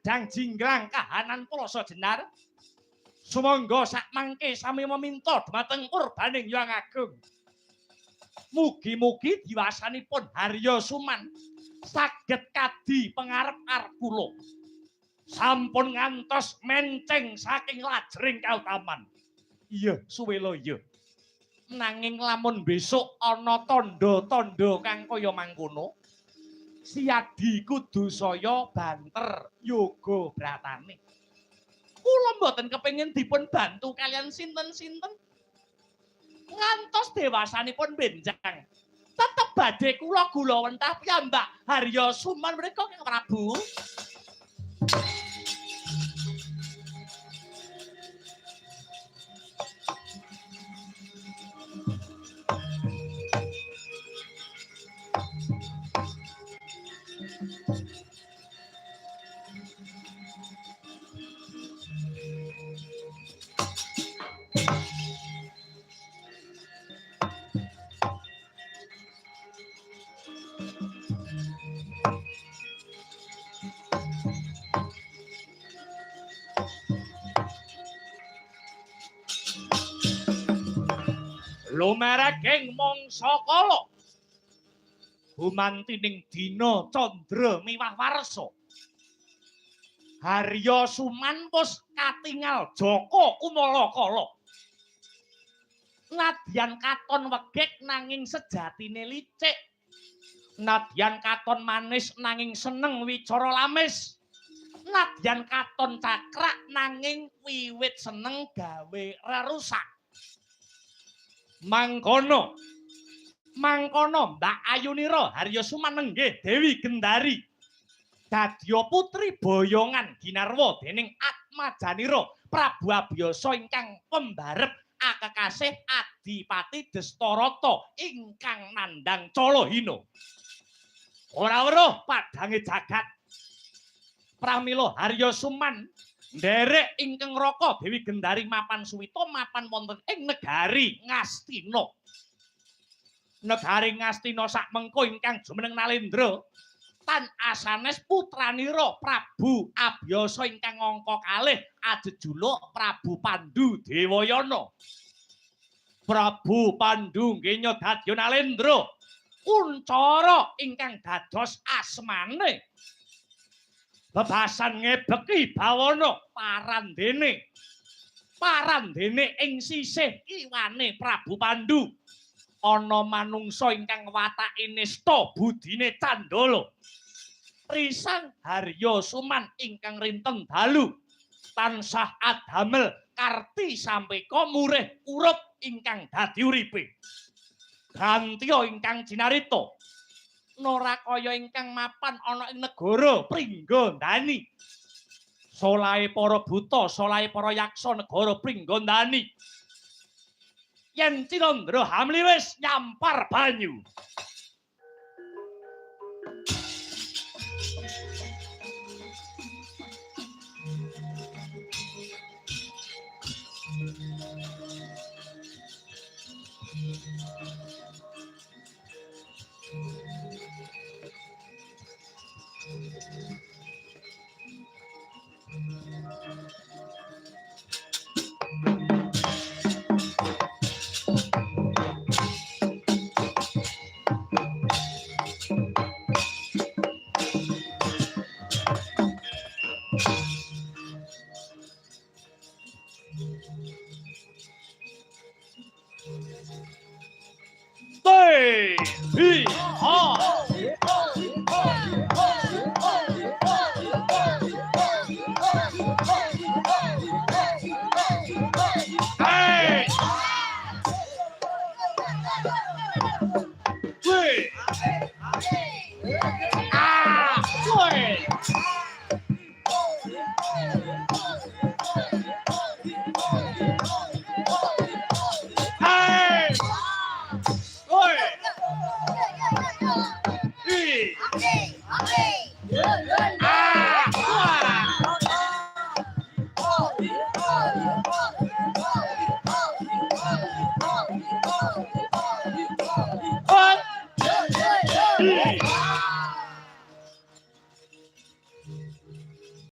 kadang jinggrang kahanan Plasa Jenar. Sumangga sak mangke sami meminta dhumateng Purbaning Hyang Agung. Mugi-mugi diwasanipun Harya Suman saged kadi pangarep-arep kula. Sampun ngantos menceng saking lajering kautaman. Iya, suwela iya. Nanging lamun besok ana tandha-tandha kang kaya mangkono, Siadi kudu saya banter yoga bratane. Kula mboten kepengin dipun bantu kalian sinten-sinten. Ngantos dewasanipun benjang. Tetep badhe kula gulawentah piyambak Harya Suman mriku Kang Prabu. Lumereging mangsa kala gumantining dina candra miwah warsa Harya Suman wis katingal Jaka Kumala kala nadyan katon wegek nanging sejatine licik nadyan katon manis nanging seneng wicara lamis nadyan katon cakrak nanging wiwit seneng gawe rerusak. Mangkono Mbak Ayunira Harya Suman nenggih Dewi Gendari dadya putri boyongan ginarwa dening Atmajanira Prabu Abiyasa ingkang pembarep akekasih Adipati Destarata ingkang nandhang Calahina. Ora weruh padange jagat pramila Harya Suman nderek ingkang raka Dewi Gendari mapan suwita mapan wonten ing negari Ngastina. Negari Ngastina sak mengko ingkang jumeneng Nalendra tan asanes putranira Prabu Abiyasa ingkang angka kalih ajejuluk Prabu Pandhu Dewayana. Prabu Pandhu nggih nyadya Nalendra kuncara ingkang dados asmane. Bebasan ngebeki bawana parandene ing sisih kiwane Prabu Pandhu ana manungsa ingkang watake nista budine candala risang Harya Suman ingkang rinten dalu tansah adamel karti sampeka murih urip ingkang dadi uripe gantiya ingkang jinarita Narakaya ingkang mapan ana ing negara Pringgandani. Solahe para buta, solahe para yaksa negara Pringgandani. Yen Cinandra Hamli wis nyampar banyu.